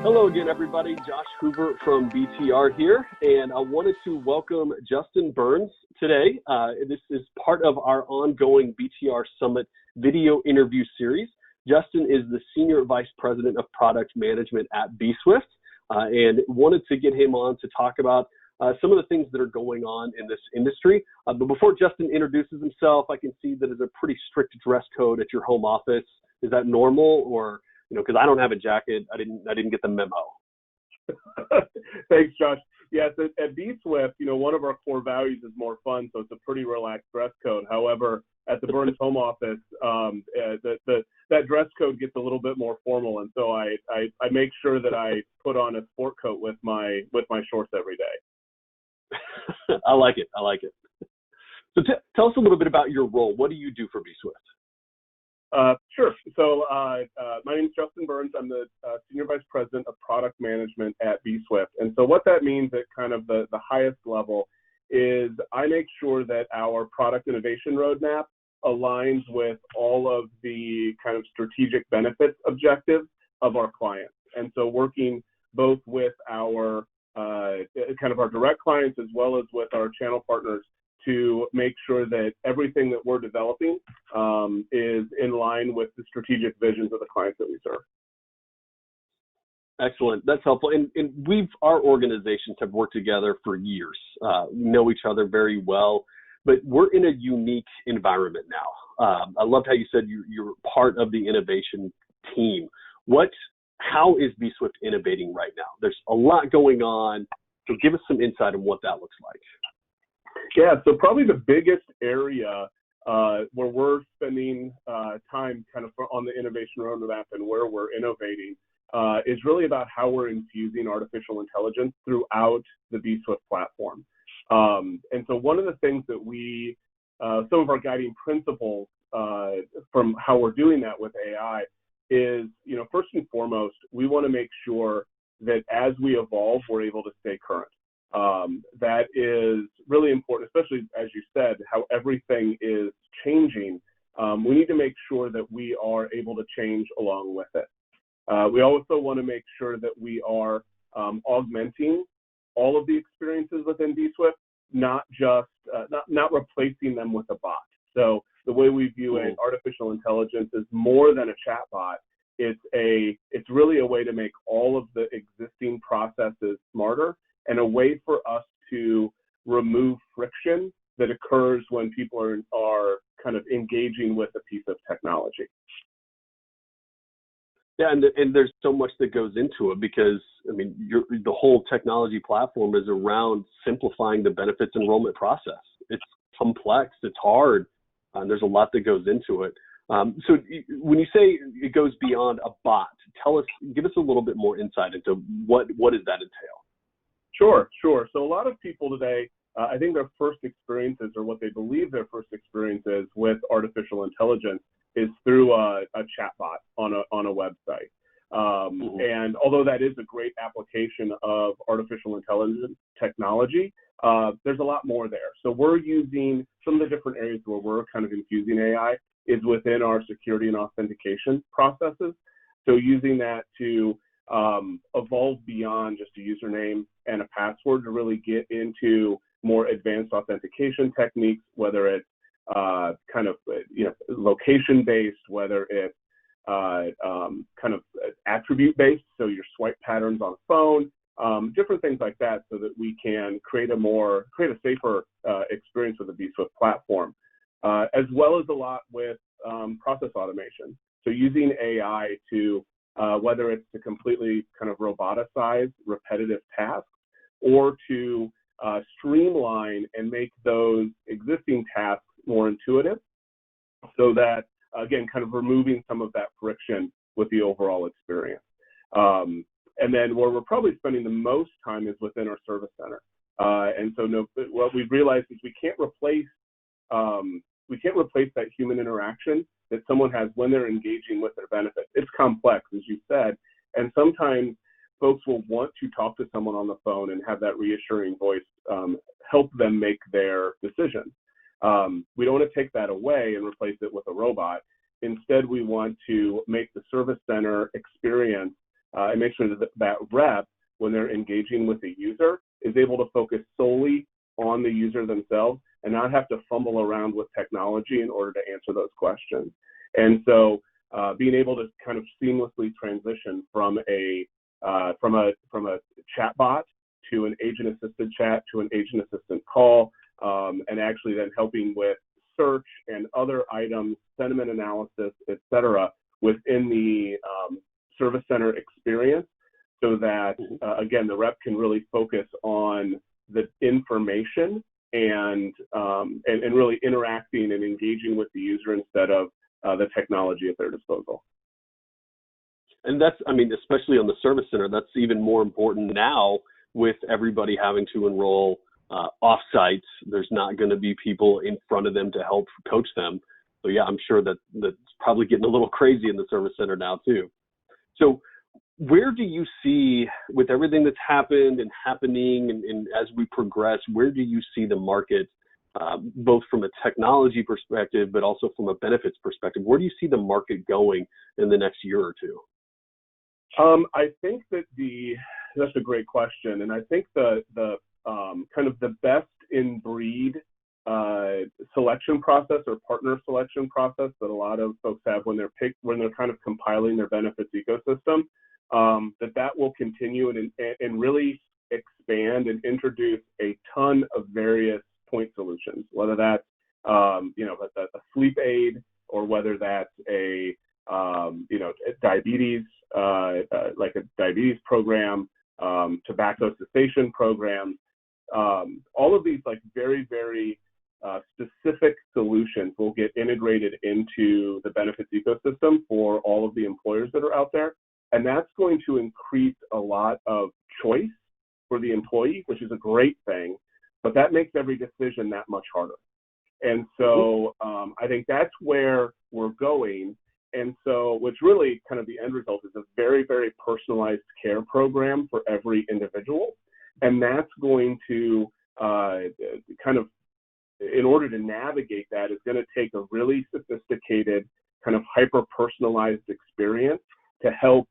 Hello again, everybody. Josh Hoover from BTR here, and I wanted to welcome Justin Burns today. This is part of our ongoing BTR Summit video interview series. Justin is the Senior Vice President of Product Management at bswift, and wanted to get him on to talk about some of the things that are going on in this industry. But before Justin introduces himself, I can see that there's a pretty strict dress code at your home office. Is that normal, or because I don't have a jacket, I didn't get the memo. Thanks, Josh. Yes, at bswift, one of our core values is more fun, so it's a pretty relaxed dress code. However, at the Burns home office, that dress code gets a little bit more formal, and so I make sure that I put on a sport coat with my shorts every day. I like it. So tell us a little bit about your role. What do you do for bswift? Sure. So my name is Justin Burns. I'm the Senior Vice President of Product Management at bswift. And so what that means at kind of the highest level is I make sure that our product innovation roadmap aligns with all of the kind of strategic benefits objectives of our clients. And so working both with our kind of our direct clients as well as with our channel partners to make sure that everything that we're developing is in line with the strategic visions of the clients that we serve. Excellent. That's helpful. And our organizations have worked together for years, know each other very well, but we're in a unique environment now. I loved how you said you're part of the innovation team. How is bswift innovating right now? There's a lot going on. So give us some insight on what that looks like. Yeah, so probably the biggest area where we're spending time kind of on the innovation roadmap and where we're innovating is really about how we're infusing artificial intelligence throughout the bswift platform. And so one of the things that some of our guiding principles from how we're doing that with AI is, first and foremost, we want to make sure that as we evolve, we're able to stay current. That is really important, especially as you said, how everything is changing. We need to make sure that we are able to change along with it. We also want to make sure that we are augmenting all of the experiences within bswift, not just not replacing them with a bot. So the way we view it, artificial intelligence is more than a chat bot. It's really a way to make all of the existing processes smarter, and a way for us to remove friction that occurs when people are kind of engaging with a piece of technology. Yeah, and there's so much that goes into it because, the whole technology platform is around simplifying the benefits enrollment process. It's complex, it's hard, and there's a lot that goes into it. So when you say it goes beyond a bot, give us a little bit more insight into what does that entail? Sure. So a lot of people today, I think their first experiences, or what they believe their first experience is with artificial intelligence, is through a chatbot on a website. And although that is a great application of artificial intelligence technology, there's a lot more there. So we're using some of the different areas where we're kind of infusing AI is within our security and authentication processes. So using that to evolve beyond just a username and a password to really get into more advanced authentication techniques, whether it's location-based, whether it's kind of attribute-based, so your swipe patterns on a phone, different things like that, so that we can create a safer experience with the bswift platform, as well as a lot with process automation. So using AI to whether it's to completely kind of roboticize repetitive tasks, or to streamline and make those existing tasks more intuitive, so that, again, kind of removing some of that friction with the overall experience. And then where we're probably spending the most time is within our service center. And so what we've realized is we can't replace that human interaction that someone has when they're engaging with their benefits. It's complex, as you said, and sometimes folks will want to talk to someone on the phone and have that reassuring voice help them make their decision. We don't want to take that away and replace it with a robot. Instead, we want to make the service center experience and make sure that that rep, when they're engaging with the user, is able to focus solely on the user themselves and not have to fumble around with technology in order to answer those questions. And so being able to kind of seamlessly transition from a chatbot to an agent-assisted chat to an agent-assistant call, and actually then helping with search and other items, sentiment analysis, et cetera, within the service center experience, so that, again, the rep can really focus on the information and really interacting and engaging with the user instead of the technology at their disposal. And that's, I mean, especially on the service center, that's even more important now with everybody having to enroll off-site. There's not going to be people in front of them to help coach them. So yeah, I'm sure that that's probably getting a little crazy in the service center now too. So where do you see, with everything that's happened and happening and as we progress, where do you see the market, both from a technology perspective, but also from a benefits perspective? Where do you see the market going in the next year or two? I think that that's a great question. And I think the kind of the best in breed selection process or partner selection process that a lot of folks have when they're kind of compiling their benefits ecosystem, that will continue and really expand and introduce a ton of various point solutions, whether that's a sleep aid, or whether that's a diabetes, like a diabetes program, tobacco cessation program. All of these like very, very specific solutions will get integrated into the benefits ecosystem for all of the employers that are out there. And that's going to increase a lot of choice for the employee, which is a great thing, but that makes every decision that much harder. And so I think that's where we're going. And so what's really kind of the end result is a very, very personalized care program for every individual. And that's going to kind of, in order to navigate that, is going to take a really sophisticated kind of hyper-personalized experience to help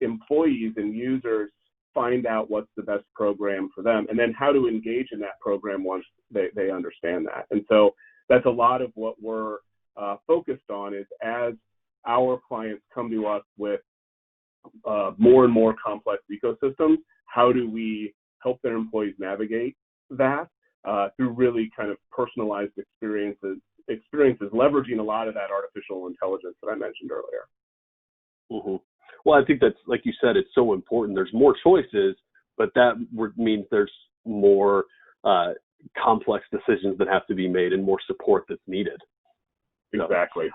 employees and users find out what's the best program for them, and then how to engage in that program once they understand that. And so that's a lot of what we're focused on, is as our clients come to us with more and more complex ecosystems, how do we help their employees navigate that through really kind of personalized experiences, leveraging a lot of that artificial intelligence that I mentioned earlier. Mm-hmm. Well, I think that's, like you said, it's so important. There's more choices, but that means there's more complex decisions that have to be made and more support that's needed. Exactly.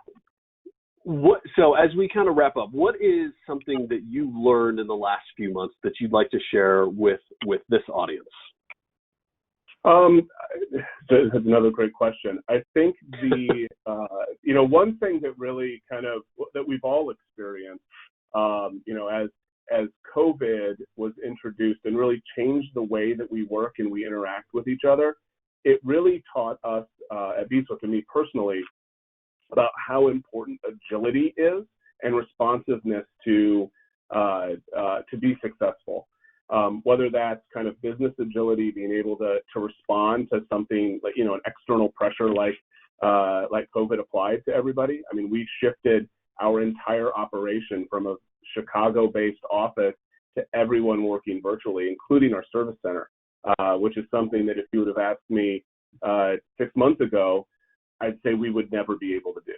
So as we kind of wrap up, what is something that you learned in the last few months that you'd like to share with this audience? That's another great question. I think one thing that really that we've all experienced, as COVID was introduced and really changed the way that we work and we interact with each other, it really taught us at bswift and me personally about how important agility is and responsiveness to be successful. Whether that's kind of business agility, being able to respond to something like, an external pressure like COVID applied to everybody. I mean, we shifted our entire operation from a Chicago-based office to everyone working virtually, including our service center, which is something that if you would have asked me 6 months ago, I'd say we would never be able to do.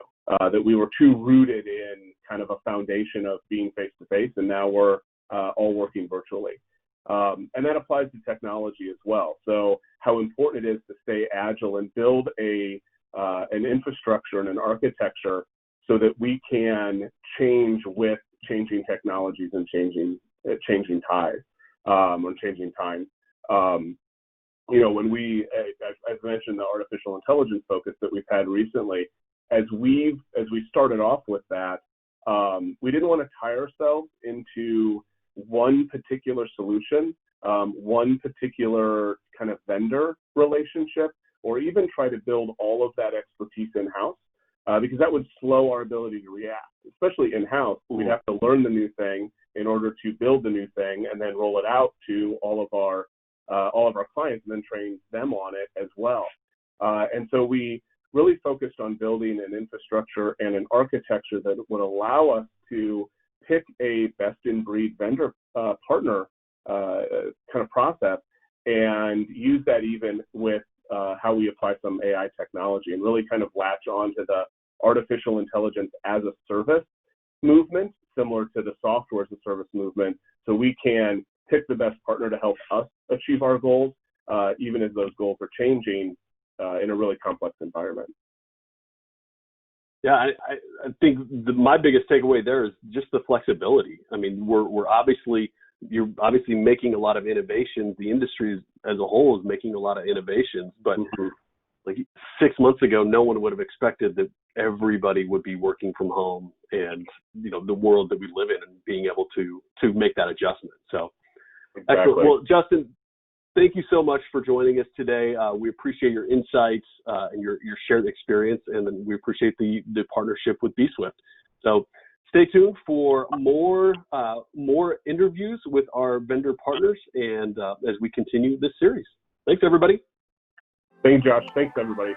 That we were too rooted in kind of a foundation of being face-to-face, and now we're all working virtually. And that applies to technology as well. So how important it is to stay agile and build an infrastructure and an architecture so that we can change with changing technologies and changing tides or changing times. When I've mentioned the artificial intelligence focus that we've had recently, as we started off with that, we didn't want to tie ourselves into one particular solution, one particular kind of vendor relationship, or even try to build all of that expertise in-house, because that would slow our ability to react, especially in-house. We'd have to learn the new thing in order to build the new thing and then roll it out to all of our clients and then train them on it as well. And so we really focused on building an infrastructure and an architecture that would allow us to pick a best-in-breed vendor partner kind of process and use that even with how we apply some AI technology, and really kind of latch on to the artificial intelligence as a service movement, similar to the software as a service movement, so we can pick the best partner to help us achieve our goals, even as those goals are changing in a really complex environment. Yeah, I think my biggest takeaway there is just the flexibility. I mean, you're obviously making a lot of innovations. The industry as a whole is making a lot of innovations, but like 6 months ago, no one would have expected that everybody would be working from home, and the world that we live in, and being able to make that adjustment. So, exactly. Excellent. Well, Justin, thank you so much for joining us today. We appreciate your insights and your shared experience, and then we appreciate the partnership with bswift. So stay tuned for more interviews with our vendor partners, and as we continue this series. Thanks, everybody. Thanks, Josh. Thanks, everybody.